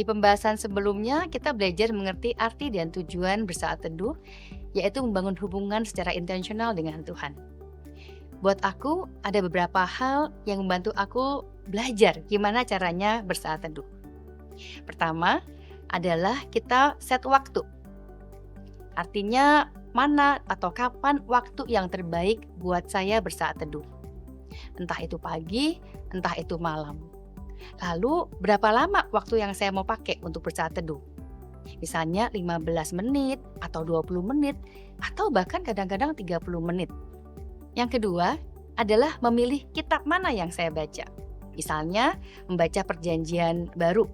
pembahasan sebelumnya, kita belajar mengerti arti dan tujuan bersaat teduh, yaitu membangun hubungan secara intensional dengan Tuhan. Buat aku, ada beberapa hal yang membantu aku belajar gimana caranya bersaat teduh. Pertama, adalah kita set waktu. Artinya, mana atau kapan waktu yang terbaik buat saya bersaat teduh. Entah itu pagi, entah itu malam. Lalu, berapa lama waktu yang saya mau pakai untuk bersaat teduh? Misalnya 15 menit, atau 20 menit, atau bahkan kadang-kadang 30 menit. Yang kedua, adalah memilih kitab mana yang saya baca. Misalnya, membaca Perjanjian Baru.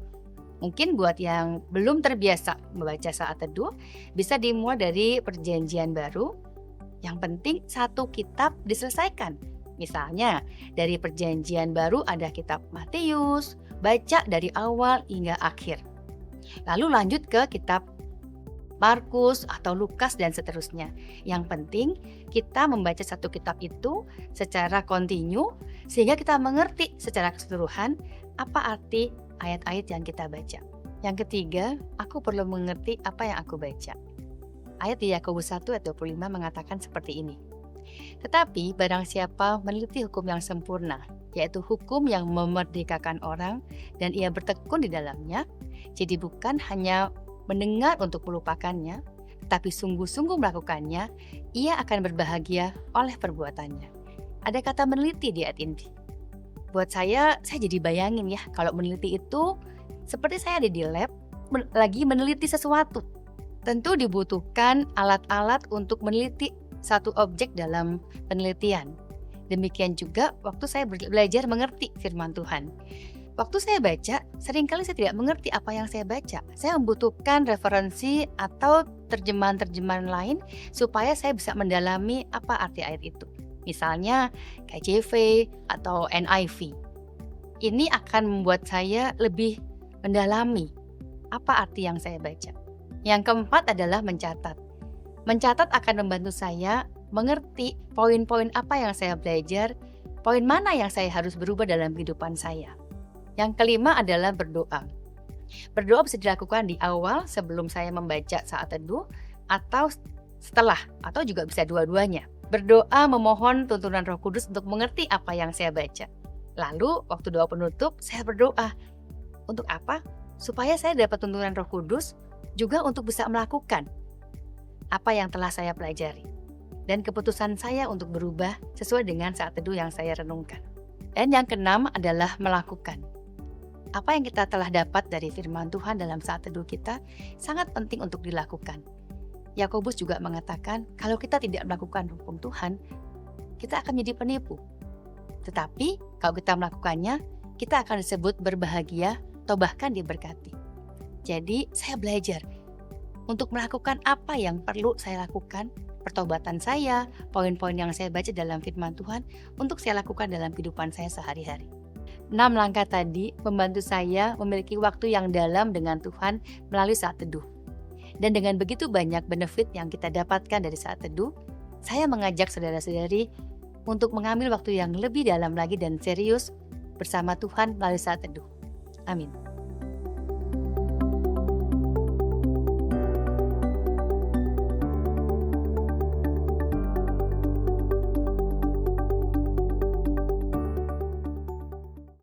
Mungkin buat yang belum terbiasa membaca saat teduh, bisa dimulai dari Perjanjian Baru. Yang penting satu kitab diselesaikan. Misalnya, dari Perjanjian Baru ada kitab Matius, baca dari awal hingga akhir. Lalu lanjut ke kitab Markus atau Lukas dan seterusnya. Yang penting kita membaca satu kitab itu secara kontinu sehingga kita mengerti secara keseluruhan apa arti ayat-ayat yang kita baca. Yang ketiga, aku perlu mengerti apa yang aku baca. Ayat di Yakobus 1 ayat 25 mengatakan seperti ini. Tetapi barang siapa meneliti hukum yang sempurna, yaitu hukum yang memerdekakan orang dan ia bertekun di dalamnya, jadi bukan hanya mendengar untuk melupakannya, tetapi sungguh-sungguh melakukannya, ia akan berbahagia oleh perbuatannya. Ada kata meneliti di ayat ini. Buat saya jadi bayangin ya, kalau meneliti itu seperti saya ada di lab, lagi meneliti sesuatu. Tentu dibutuhkan alat-alat untuk meneliti satu objek dalam penelitian. Demikian juga waktu saya belajar mengerti firman Tuhan. Waktu saya baca, seringkali saya tidak mengerti apa yang saya baca. Saya membutuhkan referensi atau terjemahan-terjemahan lain supaya saya bisa mendalami apa arti ayat itu. Misalnya KJV atau NIV. Ini akan membuat saya lebih mendalami apa arti yang saya baca. Yang keempat adalah mencatat. Mencatat akan membantu saya mengerti poin-poin apa yang saya belajar, poin mana yang saya harus berubah dalam kehidupan saya. Yang kelima adalah berdoa. Berdoa bisa dilakukan di awal sebelum saya membaca saat teduh atau setelah, atau juga bisa dua-duanya. Berdoa memohon tuntunan Roh Kudus untuk mengerti apa yang saya baca. Lalu waktu doa penutup saya berdoa. Untuk apa? Supaya saya dapat tuntunan Roh Kudus juga untuk bisa melakukan apa yang telah saya pelajari. Dan keputusan saya untuk berubah sesuai dengan saat teduh yang saya renungkan. Dan yang keenam adalah melakukan. Apa yang kita telah dapat dari firman Tuhan dalam saat teduh kita sangat penting untuk dilakukan. Yakobus juga mengatakan kalau kita tidak melakukan hukum Tuhan, kita akan menjadi penipu. Tetapi kalau kita melakukannya, kita akan disebut berbahagia atau bahkan diberkati. Jadi saya belajar untuk melakukan apa yang perlu saya lakukan, pertobatan saya, poin-poin yang saya baca dalam firman Tuhan untuk saya lakukan dalam kehidupan saya sehari-hari. 6 langkah tadi membantu saya memiliki waktu yang dalam dengan Tuhan melalui saat teduh. Dan dengan begitu banyak benefit yang kita dapatkan dari saat teduh, saya mengajak saudara-saudari untuk mengambil waktu yang lebih dalam lagi dan serius bersama Tuhan melalui saat teduh. Amin.